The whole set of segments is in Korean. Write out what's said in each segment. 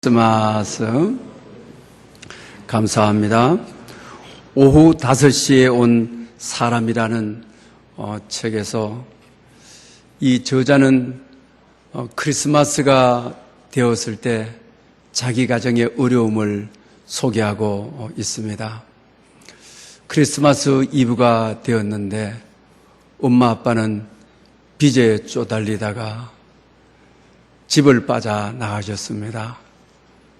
크리스마스 감사합니다. 오후 5시에 온 사람이라는 책에서 이 저자는 크리스마스가 되었을 때 자기 가정의 어려움을 소개하고 있습니다. 크리스마스 이브가 되었는데 엄마 아빠는 빚에 쪼달리다가 집을 빠져나가셨습니다.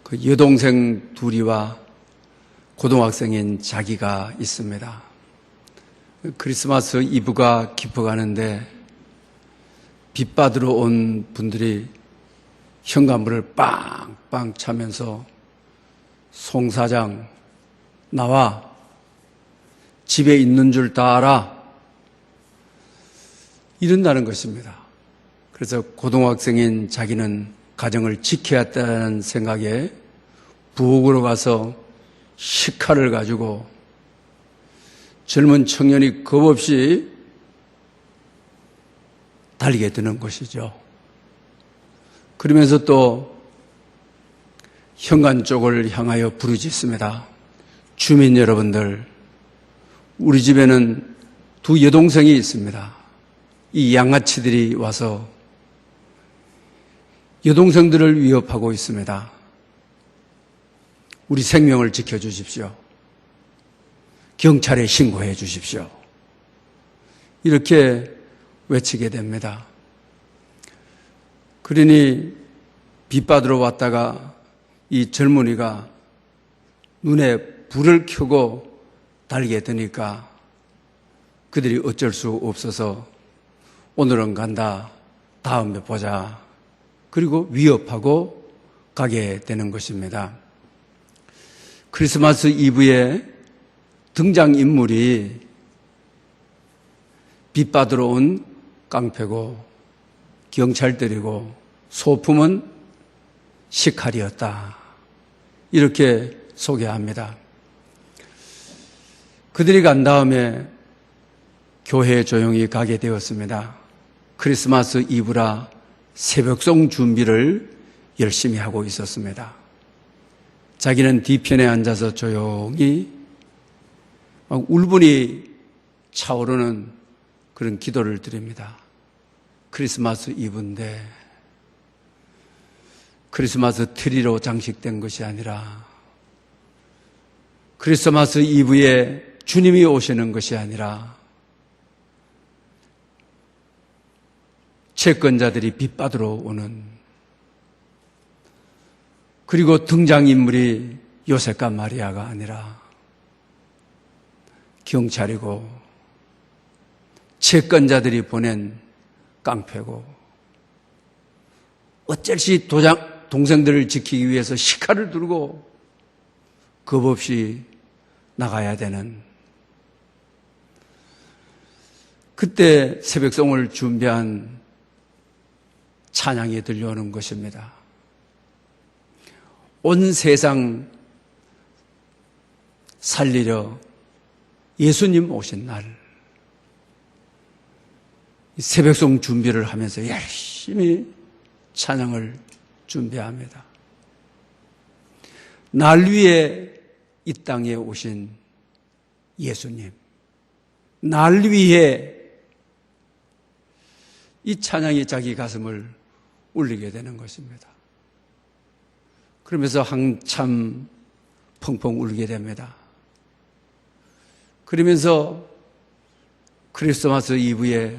그 여동생 둘이와 고등학생인 자기가 있습니다. 크리스마스 이브가 깊어가는데 빚 받으러 온 분들이 현관문을 빵빵 차면서 송 사장 나와, 집에 있는 줄 다 알아, 이런다는 것입니다. 그래서 고등학생인 자기는 가정을 지켜야 한다는 생각에 부엌으로 가서 식칼을 가지고 젊은 청년이 겁없이 달리게 되는 것이죠. 그러면서 또 현관 쪽을 향하여 부르짖습니다. 주민 여러분들, 우리 집에는 두 여동생이 있습니다. 이 양아치들이 와서 여동생들을 위협하고 있습니다. 우리 생명을 지켜주십시오. 경찰에 신고해 주십시오. 이렇게 외치게 됩니다. 그러니 빚 받으러 왔다가 이 젊은이가 눈에 불을 켜고 달리게 되니까 그들이 어쩔 수 없어서 오늘은 간다, 다음에 보자, 그리고 위협하고 가게 되는 것입니다. 크리스마스 이브에 등장인물이 빚 받으러 온 깡패고 경찰들이고 소품은 식칼이었다, 이렇게 소개합니다. 그들이 간 다음에 교회에 조용히 가게 되었습니다. 크리스마스 이브라 새벽송 준비를 열심히 하고 있었습니다. 자기는 뒤편에 앉아서 조용히 막 울분이 차오르는 그런 기도를 드립니다. 크리스마스 이브인데 크리스마스 트리로 장식된 것이 아니라, 크리스마스 이브에 주님이 오시는 것이 아니라 채권자들이 빚 받으러 오는, 그리고 등장인물이 요셉과 마리아가 아니라 경찰이고 채권자들이 보낸 깡패고, 어쩔시 동생들을 지키기 위해서 식칼을 들고 겁없이 나가야 되는, 그때 새벽송을 준비한 찬양이 들려오는 것입니다. 온 세상 살리려 예수님 오신 날, 새벽송 준비를 하면서 열심히 찬양을 준비합니다. 날 위해 이 땅에 오신 예수님, 날 위해, 이 찬양이 자기 가슴을 울리게 되는 것입니다. 그러면서 한참 펑펑 울게 됩니다. 그러면서 크리스마스 이브에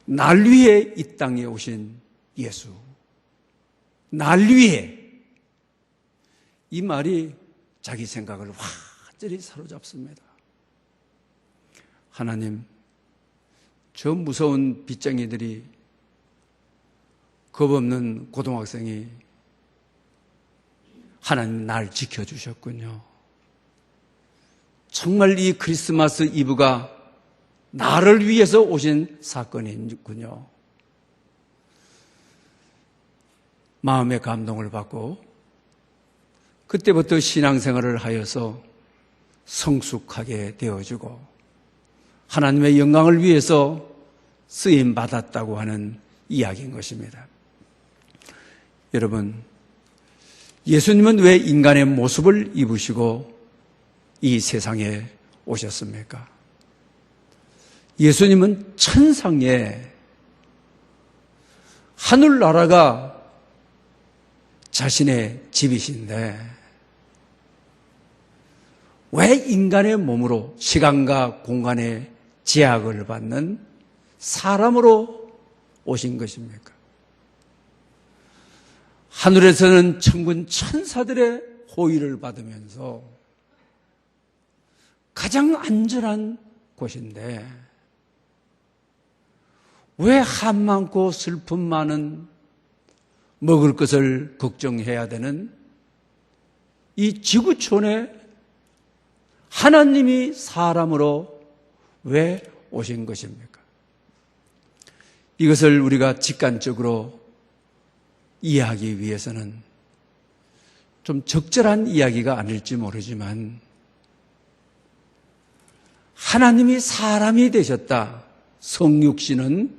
날 위해 이 땅에 오신 예수, 날 위해, 이 말이 자기 생각을 완전히 사로잡습니다. 하나님, 저 무서운 빚쟁이들이, 겁없는 고등학생이 하나님 날 지켜주셨군요. 정말 이 크리스마스 이브가 나를 위해서 오신 사건이군요. 마음의 감동을 받고 그때부터 신앙생활을 하여서 성숙하게 되어지고 하나님의 영광을 위해서 쓰임 받았다고 하는 이야기인 것입니다. 여러분, 예수님은 왜 인간의 모습을 입으시고 이 세상에 오셨습니까? 예수님은 천상에 하늘나라가 자신의 집이신데 왜 인간의 몸으로 시간과 공간의 제약을 받는 사람으로 오신 것입니까? 하늘에서는 천군 천사들의 호의를 받으면서 가장 안전한 곳인데 왜 한 많고 슬픔 많은 먹을 것을 걱정해야 되는 이 지구촌에 하나님이 사람으로 왜 오신 것입니까? 이것을 우리가 직관적으로 이해하기 위해서는 좀 적절한 이야기가 아닐지 모르지만 하나님이 사람이 되셨다. 성육신은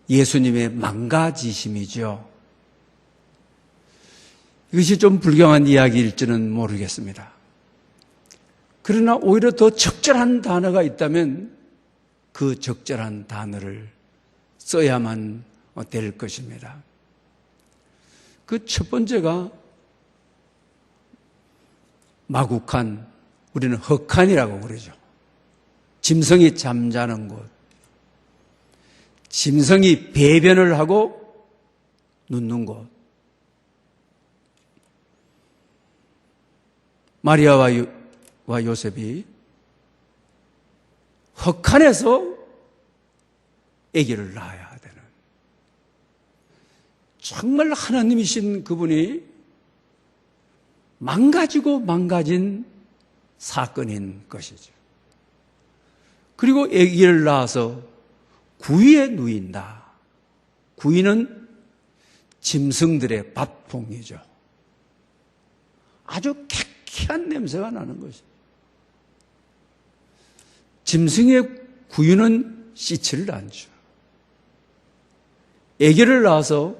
예수님의 망가지심이죠. 이것이 좀 불경한 이야기일지는 모르겠습니다. 그러나 오히려 더 적절한 단어가 있다면 그 적절한 단어를 써야만 될 것입니다. 그 첫 번째가 마국한, 우리는 흑한이라고 그러죠. 짐승이 잠자는 곳. 짐승이 배변을 하고 눕는 곳. 마리아와 요셉이 흑한에서 아기를 낳아야 되는, 정말 하나님이신 그분이 망가지고 망가진 사건인 것이죠. 그리고 아기를 낳아서 구위에 누인다. 구위는 짐승들의 밥통이죠. 아주 쾌쾌한 냄새가 나는 것이죠. 짐승의 구유는 씻지를 않죠. 아기를 낳아서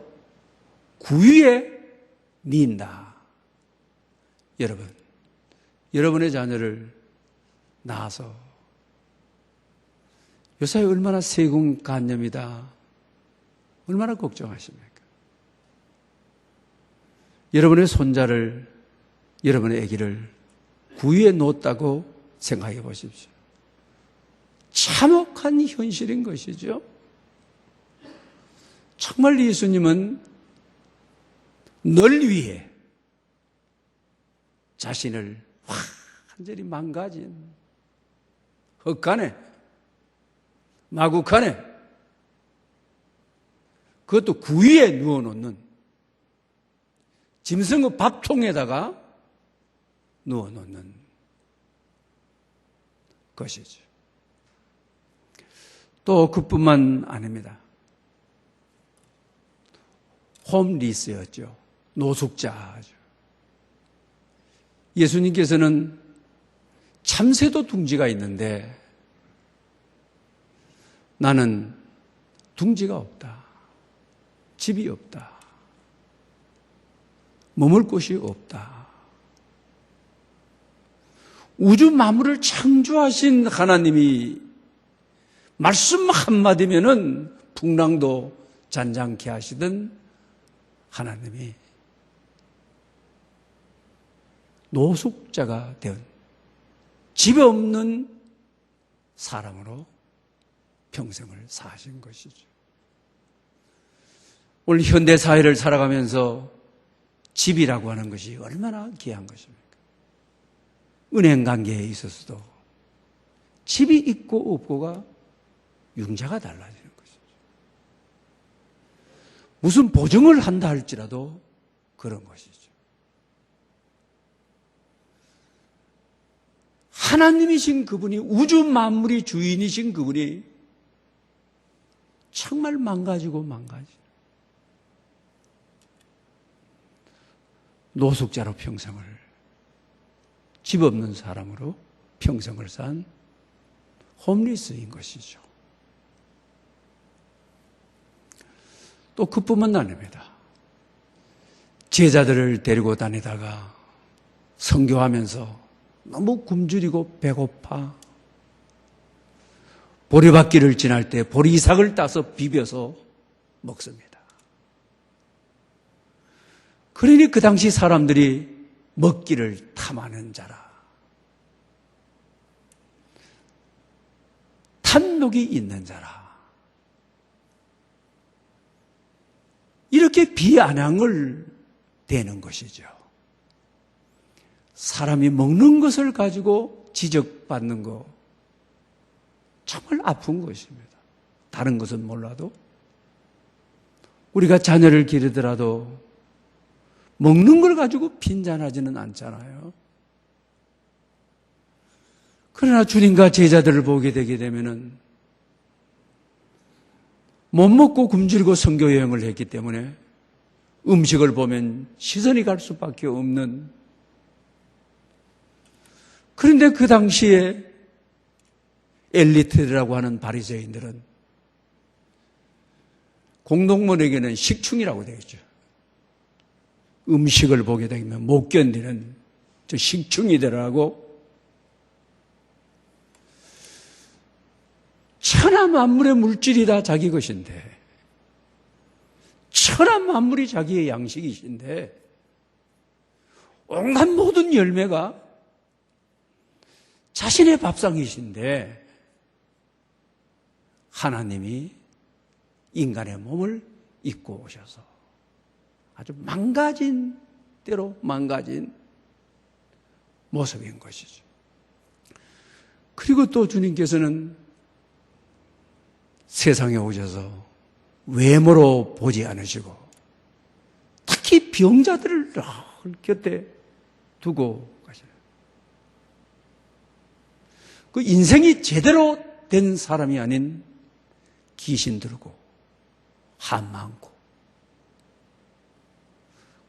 구유에 닌다. 여러분, 여러분의 자녀를 낳아서 요새 얼마나 세금관념이다. 얼마나 걱정하십니까? 여러분의 손자를, 여러분의 아기를 구유에 놓았다고 생각해 보십시오. 참혹한 현실인 것이죠. 정말 예수님은 널 위해 자신을 완전히 망가진 흑간에, 마국간에, 그것도 구위에 누워놓는, 짐승의 밥통에다가 누워놓는 것이죠. 또 그뿐만 아닙니다. 홈리스였죠. 노숙자죠. 예수님께서는 참새도 둥지가 있는데 나는 둥지가 없다. 집이 없다. 머물 곳이 없다. 우주 만물을 창조하신 하나님이 말씀 한마디면은 풍랑도 잔잔케 하시던 하나님이 노숙자가 된 집 없는 사람으로 평생을 사신 것이죠. 오늘 현대 사회를 살아가면서 집이라고 하는 것이 얼마나 귀한 것입니까? 은행 관계에 있어서도 집이 있고 없고가 융자가 달라지는 것이죠. 무슨 보증을 한다 할지라도 그런 것이죠. 하나님이신 그분이, 우주 만물이 주인이신 그분이 정말 망가지고 노숙자로 평생을, 집 없는 사람으로 평생을 산 홈리스인 것이죠. 또 그뿐만 아닙니다. 제자들을 데리고 다니다가 선교하면서 너무 굶주리고 배고파 보리밭길을 지날 때 보리삭을 따서 비벼서 먹습니다. 그러니 그 당시 사람들이 먹기를 탐하는 자라, 탐욕이 있는 자라, 이렇게 비아냥을 대는 것이죠. 사람이 먹는 것을 가지고 지적받는 거 정말 아픈 것입니다. 다른 것은 몰라도 우리가 자녀를 기르더라도 먹는 걸 가지고 빈잔하지는 않잖아요. 그러나 주님과 제자들을 보게 되게 되면은 못 먹고 굶주리고 선교 여행을 했기 때문에 음식을 보면 시선이 갈 수밖에 없는, 그런데 그 당시에 엘리트라고 하는 바리새인들은 공동문에게는 식충이라고 되어 있죠. 음식을 보게 되면 못 견디는 저 식충이더라고. 천하 만물의 물질이 다 자기 것인데, 천하 만물이 자기의 양식이신데, 온갖 모든 열매가 자신의 밥상이신데, 하나님이 인간의 몸을 입고 오셔서 아주 망가진 대로 망가진 모습인 것이죠. 그리고 또 주님께서는 세상에 오셔서 외모로 보지 않으시고 특히 병자들을 곁에 두고 가시는, 그 인생이 제대로 된 사람이 아닌 귀신 들고 한 많고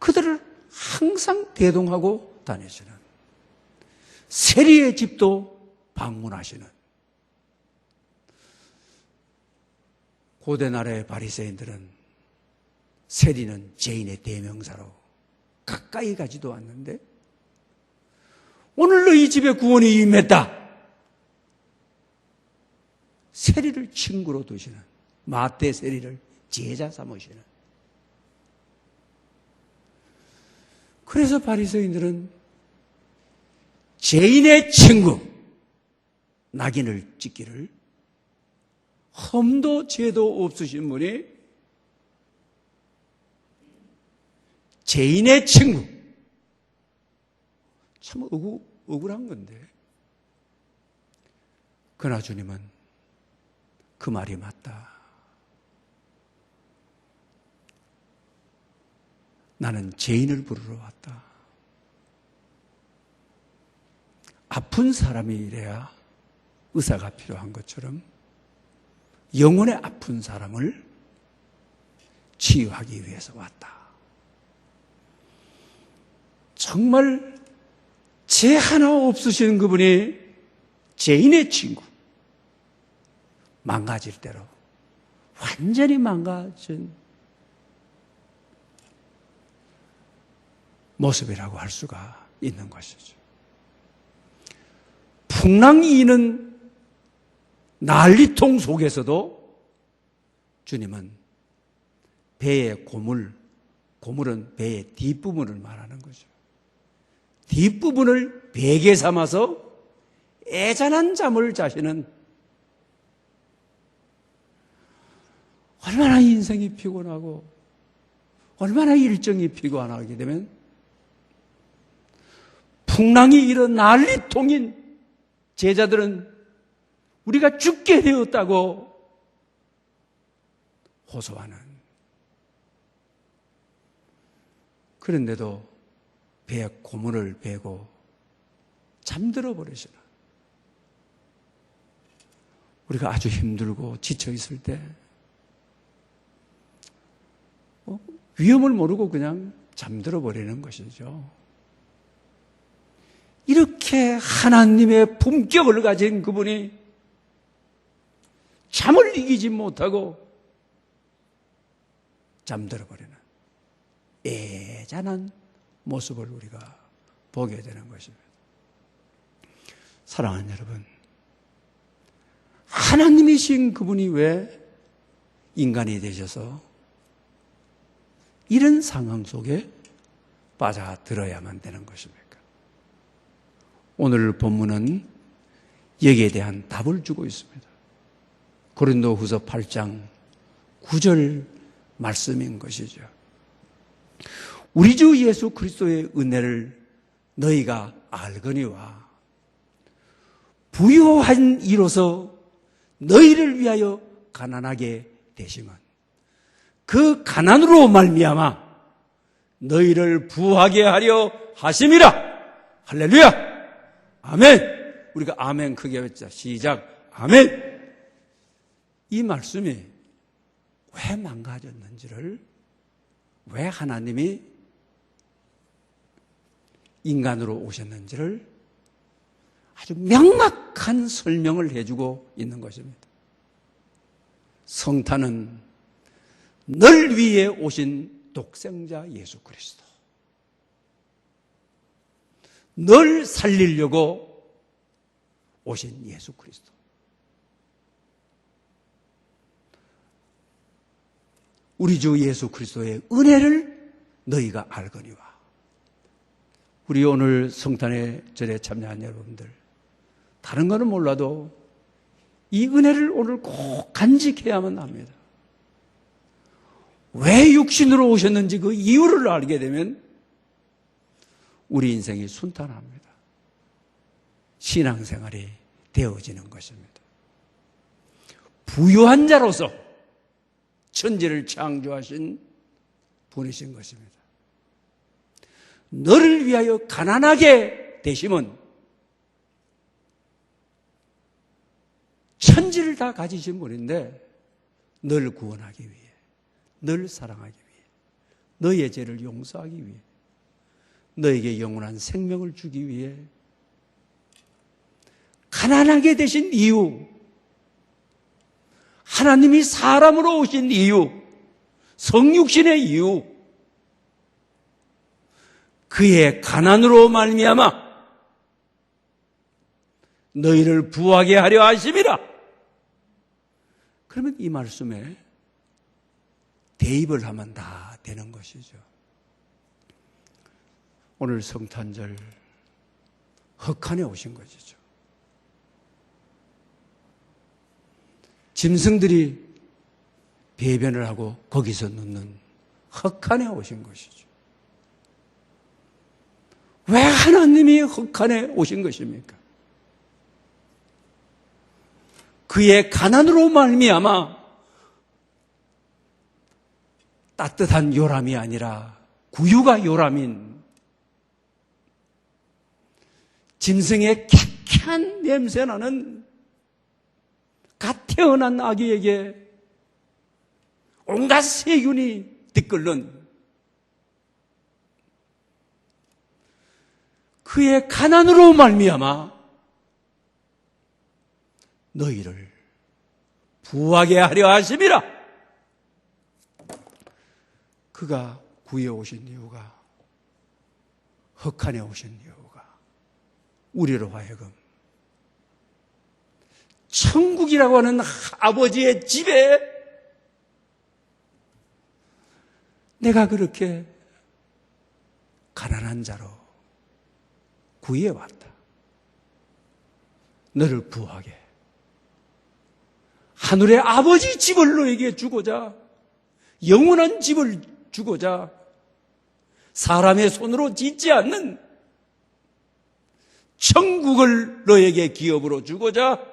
그들을 항상 대동하고 다니시는, 세리의 집도 방문하시는, 고대 나라의 바리새인들은 세리는 죄인의 대명사로 가까이 가지도 않는데 오늘 너희 집에 구원이 임했다, 세리를 친구로 두시는, 마태 세리를 제자 삼으시는. 그래서 바리새인들은 죄인의 친구, 낙인을 찍기를, 험도 죄도 없으신 분이 죄인의 친구, 참 억울한 건데, 그러나 주님은 그 말이 맞다. 나는 죄인을 부르러 왔다. 아픈 사람이 이래야 의사가 필요한 것처럼 영혼의 아픈 사람을 치유하기 위해서 왔다. 정말 죄 하나 없으신 그분이 죄인의 친구, 망가질 대로 완전히 망가진 모습이라고 할 수가 있는 것이죠. 풍랑이 이는 난리통 속에서도 주님은 배의 고물은 배의 뒷부분을 말하는 거죠. 뒷부분을 베개 삼아서 애잔한 잠을 자시는, 얼마나 인생이 피곤하고 얼마나 일정이 피곤하게 되면 풍랑이 일어 난리통인 제자들은 우리가 죽게 되었다고 호소하는, 그런데도 배에 고문을 베고 잠들어 버리시는, 우리가 아주 힘들고 지쳐 있을 때 위험을 모르고 그냥 잠들어 버리는 것이죠. 이렇게 하나님의 품격을 가진 그분이 잠을 이기지 못하고 잠들어 버리는 애잔한 모습을 우리가 보게 되는 것입니다. 사랑하는 여러분, 하나님이신 그분이 왜 인간이 되셔서 이런 상황 속에 빠져들어야만 되는 것입니까? 오늘 본문은 여기에 대한 답을 주고 있습니다. 고린도후서 8장 9절 말씀인 것이죠. 우리 주 예수 그리스도의 은혜를 너희가 알거니와 부요한 이로서 너희를 위하여 가난하게 되심은 그 가난으로 말미암아 너희를 부하게 하려 하심이라. 할렐루야. 아멘. 우리가 아멘 크게 외치자. 시작. 아멘. 이 말씀이 왜 망가졌는지를, 왜 하나님이 인간으로 오셨는지를 아주 명확한 설명을 해주고 있는 것입니다. 성탄은 널 위해 오신 독생자 예수 그리스도, 널 살리려고 오신 예수 그리스도, 우리 주 예수 그리스도의 은혜를 너희가 알거니와. 우리 오늘 성탄의 절에 참여한 여러분들, 다른 거는 몰라도 이 은혜를 오늘 꼭 간직해야만 합니다. 왜 육신으로 오셨는지 그 이유를 알게 되면 우리 인생이 순탄합니다. 신앙생활이 되어지는 것입니다. 부유한 자로서 천지를 창조하신 분이신 것입니다. 너를 위하여 가난하게 되심은 천지를 다 가지신 분인데 너를 구원하기 위해, 너를 사랑하기 위해, 너의 죄를 용서하기 위해, 너에게 영원한 생명을 주기 위해 가난하게 되신 이유, 하나님이 사람으로 오신 이유, 성육신의 이유, 그의 가난으로 말미암아 너희를 부하게 하려 하심이라. 그러면 이 말씀에 대입을 하면 다 되는 것이죠. 오늘 성탄절 흑한에 오신 것이죠. 짐승들이 배변을 하고 거기서 눕는 흑한에 오신 것이죠. 왜 하나님이 흑한에 오신 것입니까? 그의 가난으로 말미암아 따뜻한 요람이 아니라 구유가 요람인 짐승의 쾌쾌한 냄새나는 갓 태어난 아기에게 온갖 세균이 뒤끓는 그의 가난으로 말미암아 너희를 부하게 하려 하심이라. 그가 구해 오신 이유가, 흑한에 오신 이유가 우리로 하여금 천국이라고 하는 아버지의 집에 내가 그렇게 가난한 자로 구해왔다. 너를 부하게, 하늘의 아버지 집을 너에게 주고자, 영원한 집을 주고자, 사람의 손으로 짓지 않는 천국을 너에게 기업으로 주고자,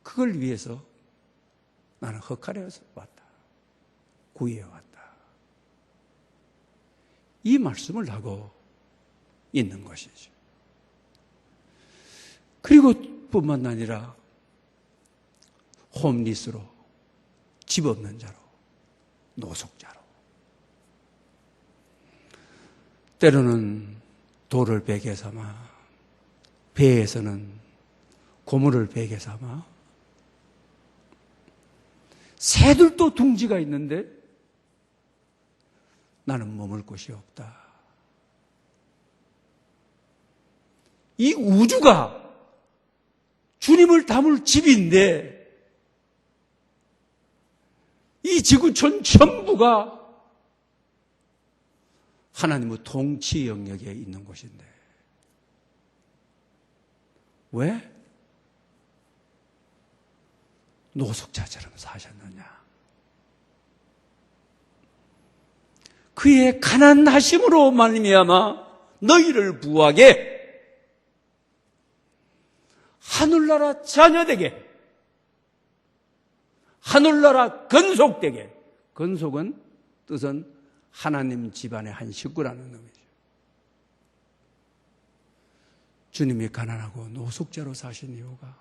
그걸 위해서 나는 흑한에서 왔다. 구해왔다. 이 말씀을 하고 있는 것이죠. 그리고 뿐만 아니라 홈리스로, 집 없는 자로, 노숙자로, 때로는 돌을 베개 삼아, 배에서는 고물을 베개 삼아, 새들도 둥지가 있는데 나는 머물 곳이 없다. 이 우주가 주님을 담을 집인데 이 지구촌 전부가 하나님의 통치 영역에 있는 곳인데 왜 노숙자처럼 사셨느냐? 그의 가난하심으로 말미암아 너희를 부하게 하늘나라 자녀되게, 하늘나라 건속되게. 건속은 뜻은 하나님 집안의 한 식구라는 의미죠. 주님이 가난하고 노숙자로 사신 이유가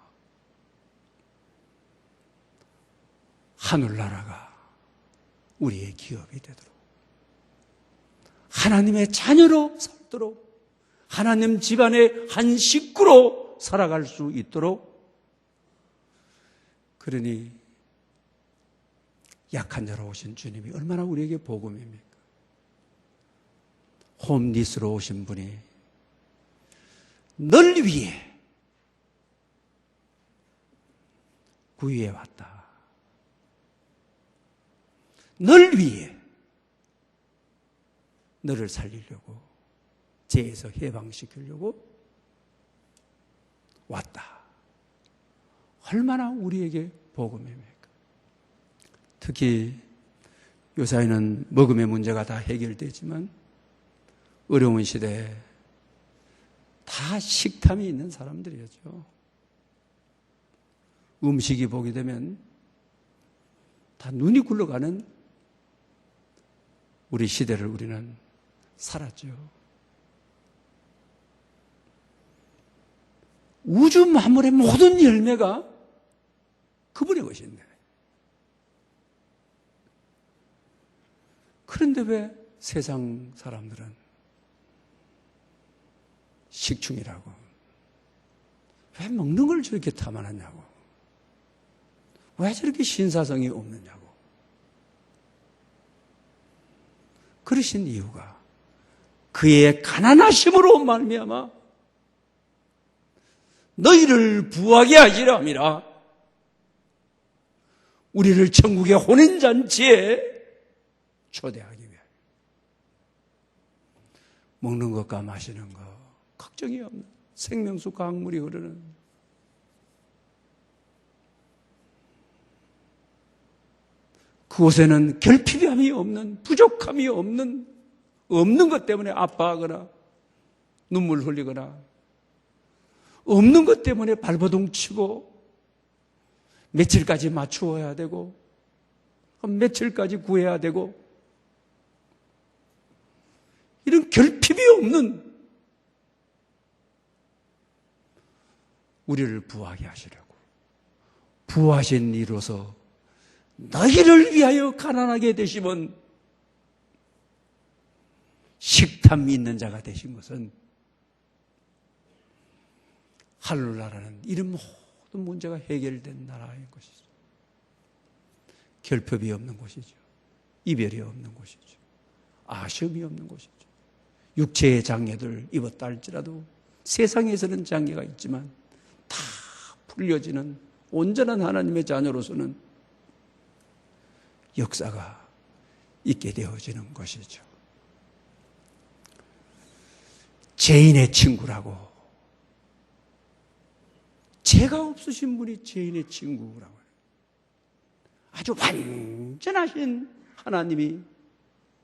하늘나라가 우리의 기업이 되도록, 하나님의 자녀로 살도록, 하나님 집안의 한 식구로 살아갈 수 있도록, 그러니 약한 자로 오신 주님이 얼마나 우리에게 복음입니까? 홈리스로 오신 분이 널 위해 구유해 왔다. 널 위해 너를 살리려고, 죄에서 해방시키려고 왔다. 얼마나 우리에게 복음입니까? 특히 요사이는 먹음의 문제가 다 해결되지만 어려운 시대에 다 식탐이 있는 사람들이었죠. 음식이 보게 되면 다 눈이 굴러가는 우리 시대를 우리는 살았죠. 우주 만물의 모든 열매가 그분의 것인데, 그런데 왜 세상 사람들은 식충이라고, 왜 먹는 걸 저렇게 탐하느냐고, 왜 저렇게 신사성이 없느냐고. 그러신 이유가 그의 가난하심으로 말미암아 너희를 부하게 하시려 함이라. 우리를 천국의 혼인잔치에 초대하기 위하여. 먹는 것과 마시는 것 걱정이 없는 생명수 강물이 흐르는, 그곳에는 결핍함이 없는, 부족함이 없는 것 때문에 아파하거나 눈물 흘리거나, 없는 것 때문에 발버둥 치고 며칠까지 맞추어야 되고 며칠까지 구해야 되고, 이런 결핍이 없는 우리를 부하게 하시려고 부하신 이로서 너희를 위하여 가난하게 되심은, 식탐 있는 자가 되신 것은 하늘나라는 이런 모든 문제가 해결된 나라인 것이죠. 결핍이 없는 곳이죠. 이별이 없는 곳이죠. 아쉬움이 없는 곳이죠. 육체의 장애들 입었다 할지라도 세상에서는 장애가 있지만 다 풀려지는 온전한 하나님의 자녀로서는 역사가 있게 되어지는 것이죠. 죄인의 친구라고, 죄가 없으신 분이 죄인의 친구라고 해요. 아주 완전하신 하나님이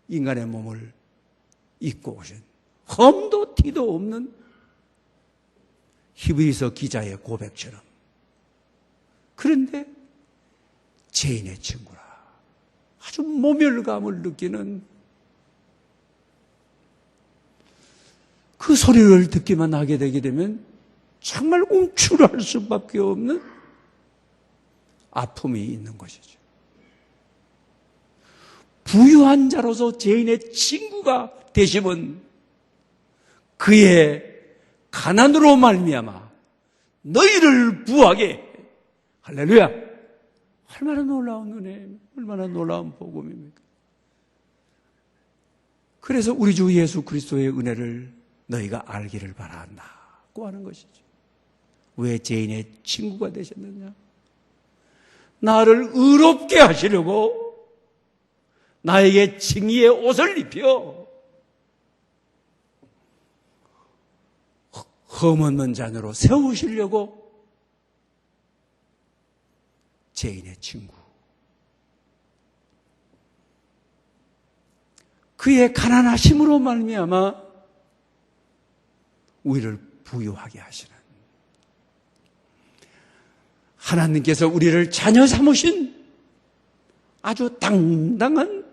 인간의 몸을 입고 오신, 험도 티도 없는 히브리서 기자의 고백처럼, 그런데 죄인의 친구라, 아주 모멸감을 느끼는 그 소리를 듣기만 하게 되게 되면 정말 움츠러할 수밖에 없는 아픔이 있는 것이죠. 부유한 자로서 죄인의 친구가 되심은 그의 가난으로 말미암아 너희를 부하게, 할렐루야, 얼마나 놀라운 은혜, 얼마나 놀라운 복음입니까? 그래서 우리 주 예수 그리스도의 은혜를 너희가 알기를 바란다고 하는 것이죠. 왜 죄인의 친구가 되셨느냐? 나를 의롭게 하시려고 나에게 칭의의 옷을 입혀 흠없는 자녀로 세우시려고 죄인의 친구. 그의 가난하심으로 말미암아 우리를 부유하게 하시는 하나님께서 우리를 자녀 삼으신 아주 당당한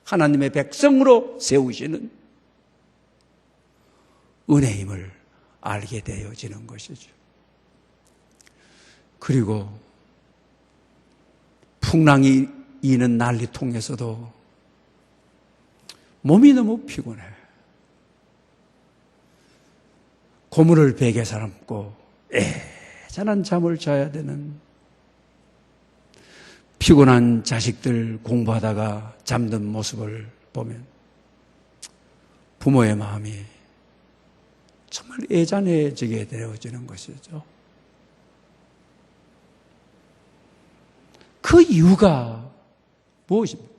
하나님의 백성으로 세우시는 은혜임을 알게 되어지는 것이죠. 그리고 풍랑이 이는 난리통에서도 몸이 너무 피곤해. 고물을 베개 삼고 애잔한 잠을 자야 되는 피곤한 자식들 공부하다가 잠든 모습을 보면 부모의 마음이 정말 애잔해지게 되어지는 것이죠. 그 이유가 무엇입니까?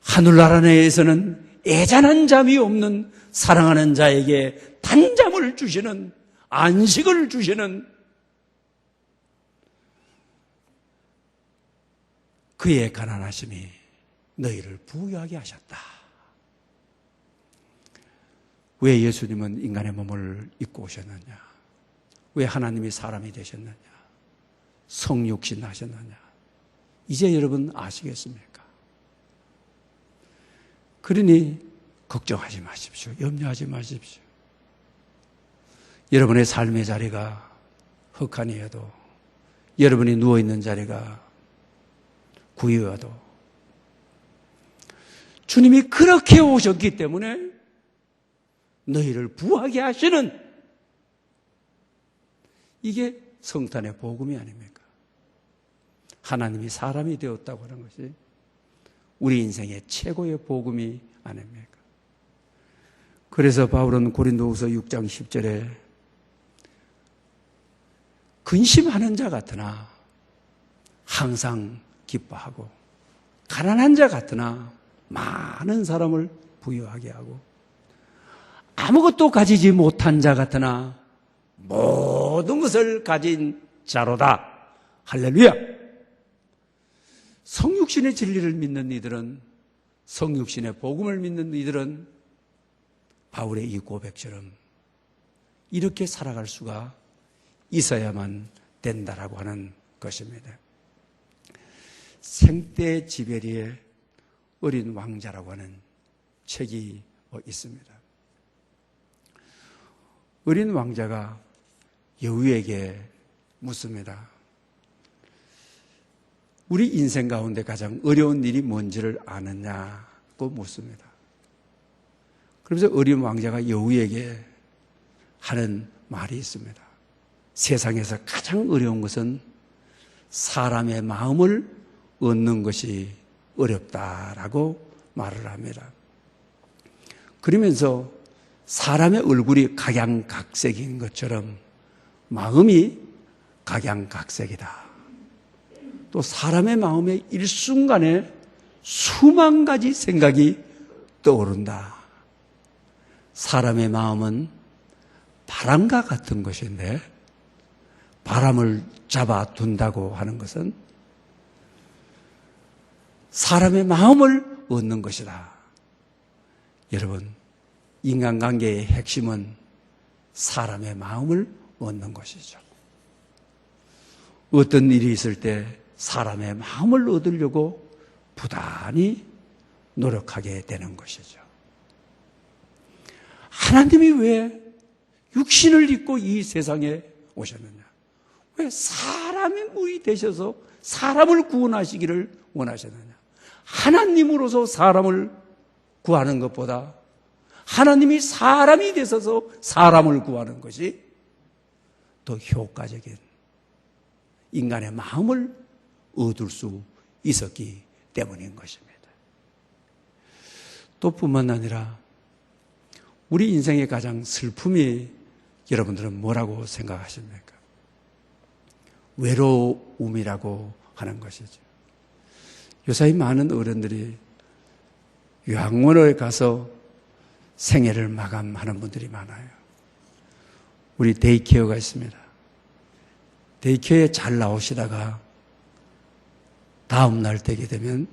하늘나라 내에서는 애잔한 잠이 없는 사랑하는 자에게 단잠을 주시는, 안식을 주시는 그의 가난하심이 너희를 부유하게 하셨다. 왜 예수님은 인간의 몸을 입고 오셨느냐? 왜 하나님이 사람이 되셨느냐? 성육신 하셨느냐? 이제 여러분 아시겠습니까? 그러니 걱정하지 마십시오. 염려하지 마십시오. 여러분의 삶의 자리가 흑한이어도, 여러분이 누워있는 자리가 구여도 주님이 그렇게 오셨기 때문에 너희를 부하게 하시는, 이게 성탄의 복음이 아닙니까? 하나님이 사람이 되었다고 하는 것이 우리 인생의 최고의 복음이 아닙니까? 그래서 바울은 고린도후서 6장 10절에 근심하는 자 같으나 항상 기뻐하고, 가난한 자 같으나 많은 사람을 부유하게 하고, 아무것도 가지지 못한 자 같으나 모든 것을 가진 자로다. 할렐루야! 성육신의 진리를 믿는 이들은, 성육신의 복음을 믿는 이들은 바울의 이 고백처럼 이렇게 살아갈 수가 있어야만 된다라고 하는 것입니다. 생때 지베리의 어린 왕자라고 하는 책이 있습니다. 어린 왕자가 여우에게 묻습니다. 우리 인생 가운데 가장 어려운 일이 뭔지를 아느냐고 묻습니다. 그러면서 어린 왕자가 여우에게 하는 말이 있습니다. 세상에서 가장 어려운 것은 사람의 마음을 얻는 것이 어렵다라고 말을 합니다. 그러면서 사람의 얼굴이 각양각색인 것처럼 마음이 각양각색이다. 또 사람의 마음에 일순간에 수만 가지 생각이 떠오른다. 사람의 마음은 바람과 같은 것인데, 바람을 잡아둔다고 하는 것은 사람의 마음을 얻는 것이다. 여러분, 인간관계의 핵심은 사람의 마음을 얻는 것이죠. 어떤 일이 있을 때 사람의 마음을 얻으려고 부단히 노력하게 되는 것이죠. 하나님이 왜 육신을 입고 이 세상에 오셨느냐? 왜 사람의 물이 되셔서 사람을 구원하시기를 원하셨느냐? 하나님으로서 사람을 구하는 것보다 하나님이 사람이 되셔서 사람을 구하는 것이 더 효과적인, 인간의 마음을 얻을 수 있었기 때문인 것입니다. 또 뿐만 아니라 우리 인생의 가장 슬픔이 여러분들은 뭐라고 생각하십니까? 외로움이라고 하는 것이죠. 요사이 많은 어른들이 요양원에 가서 생애를 마감하는 분들이 많아요. 우리 데이케어가 있습니다. 데이케어에 잘 나오시다가 다음 날 되게 되면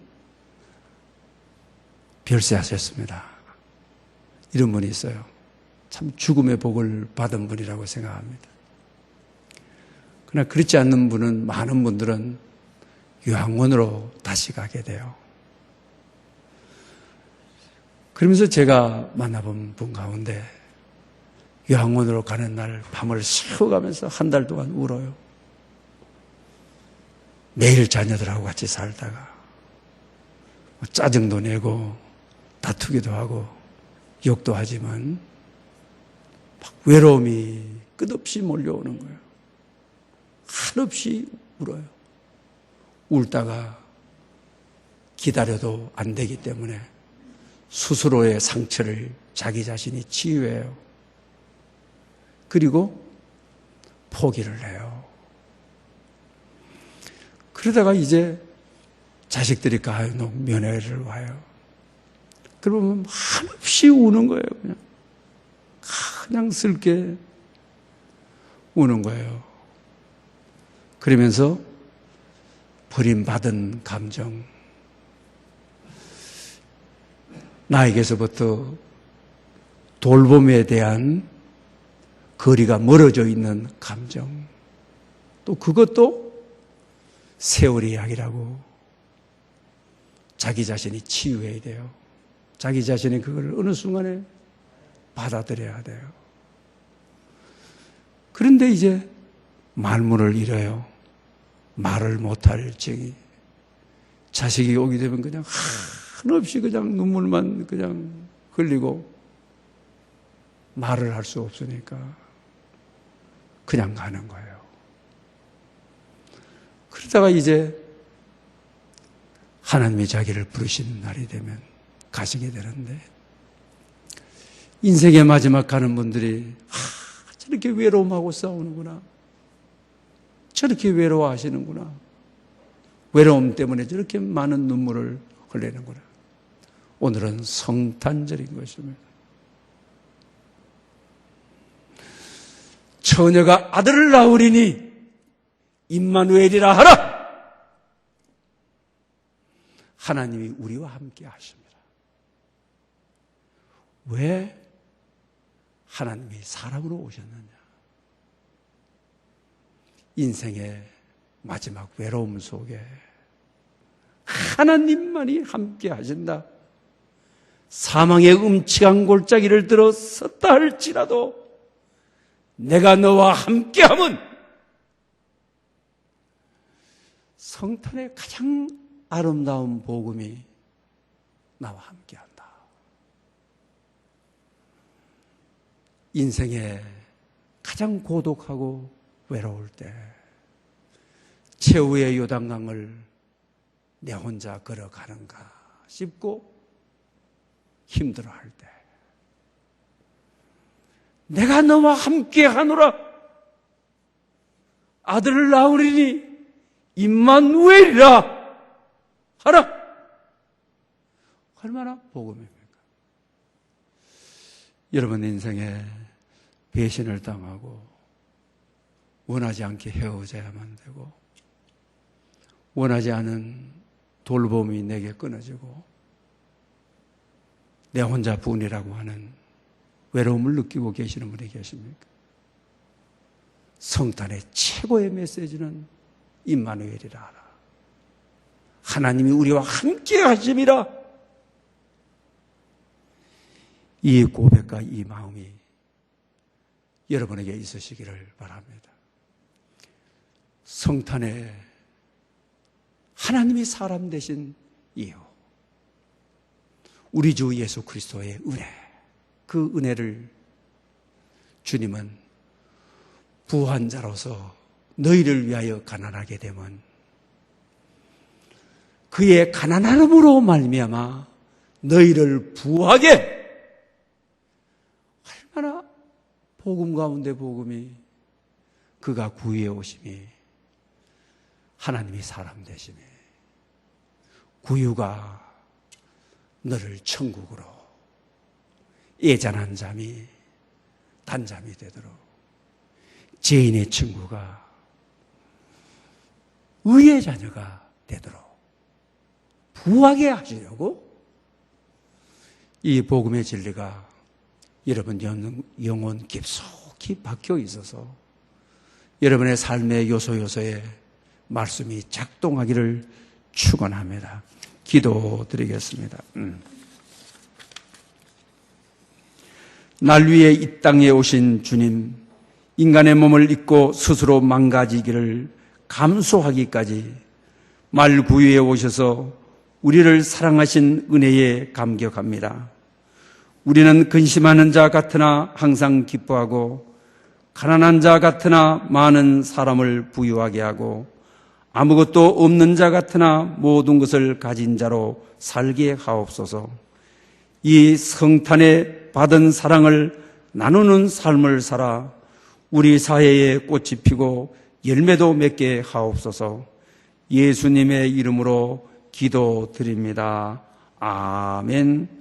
별세하셨습니다. 이런 분이 있어요. 참 죽음의 복을 받은 분이라고 생각합니다. 그러나 그렇지 않는 분은, 많은 분들은 요양원으로 다시 가게 돼요. 그러면서 제가 만나본 분 가운데 요양원으로 가는 날 밤을 새워가면서 한 달 동안 울어요. 매일 자녀들하고 같이 살다가 짜증도 내고 다투기도 하고 욕도 하지만 막 외로움이 끝없이 몰려오는 거예요. 한없이 울어요. 울다가 기다려도 안 되기 때문에 스스로의 상처를 자기 자신이 치유해요. 그리고 포기를 해요. 그러다가 이제 자식들이 간혹 면회를 와요. 그러면 한없이 우는 거예요. 그냥 슬게 우는 거예요. 그러면서 버림받은 감정, 나에게서부터 돌봄에 대한 거리가 멀어져 있는 감정, 또 그것도 세월의 약이라고 자기 자신이 치유해야 돼요. 자기 자신이 그걸 어느 순간에 받아들여야 돼요. 그런데 이제 말문을 잃어요. 말을 못할 적이, 자식이 오게 되면 그냥 한없이 그냥 눈물만 그냥 흘리고 말을 할 수 없으니까 그냥 가는 거예요. 그러다가 이제 하나님이 자기를 부르신 날이 되면 가시게 되는데, 인생의 마지막 가는 분들이 저렇게 외로움하고 싸우는구나, 저렇게 외로워하시는구나, 외로움 때문에 저렇게 많은 눈물을 흘리는구나. 오늘은 성탄절인 것입니다. 처녀가 아들을 낳으리니 임마누엘이라 하라. 하나님이 우리와 함께 하십니다. 왜 하나님이 사람으로 오셨느냐? 인생의 마지막 외로움 속에 하나님만이 함께 하신다. 사망의 음침한 골짜기를 들어 섰다 할지라도 내가 너와 함께함은, 성탄의 가장 아름다운 복음이 나와 함께한다. 인생에 가장 고독하고 외로울 때 최후의 요단강을 내 혼자 걸어가는가 싶고 힘들어할 때 내가 너와 함께하노라. 아들을 낳으리니 임마누엘이라 하라. 얼마나 복음입니까? 여러분 인생에 배신을 당하고 원하지 않게 헤어져야만 되고, 원하지 않은 돌봄이 내게 끊어지고 내 혼자뿐이라고 하는 외로움을 느끼고 계시는 분이 계십니까? 성탄의 최고의 메시지는 임마누엘이라 하라. 하나님이 우리와 함께 하심이라. 이 고백과 이 마음이 여러분에게 있으시기를 바랍니다. 성탄에 하나님이 사람 되신 이유, 우리 주 예수 그리스도의 은혜, 그 은혜를 주님은 부한 자로서 너희를 위하여 가난하게 되면 그의 가난함으로 말미암아 너희를 부하게. 얼마나 복음 가운데 복음이, 그가 구유에 오심이, 하나님이 사람 되심이, 구유가 너를 천국으로 애잔한 잠이 단잠이 되도록, 죄인의 친구가 의의 자녀가 되도록 부하게 하시려고 이 복음의 진리가 여러분 영혼 깊숙이 박혀 있어서 여러분의 삶의 요소요소에 말씀이 작동하기를 축원합니다. 기도드리겠습니다. 날 위해 이 땅에 오신 주님, 인간의 몸을 입고 스스로 망가지기를 감수하기까지 말구유에 오셔서 우리를 사랑하신 은혜에 감격합니다. 우리는 근심하는 자 같으나 항상 기뻐하고, 가난한 자 같으나 많은 사람을 부유하게 하고, 아무것도 없는 자 같으나 모든 것을 가진 자로 살게 하옵소서. 이 성탄에 받은 사랑을 나누는 삶을 살아 우리 사회에 꽃이 피고 열매도 맺게 하옵소서. 예수님의 이름으로 기도드립니다. 아멘.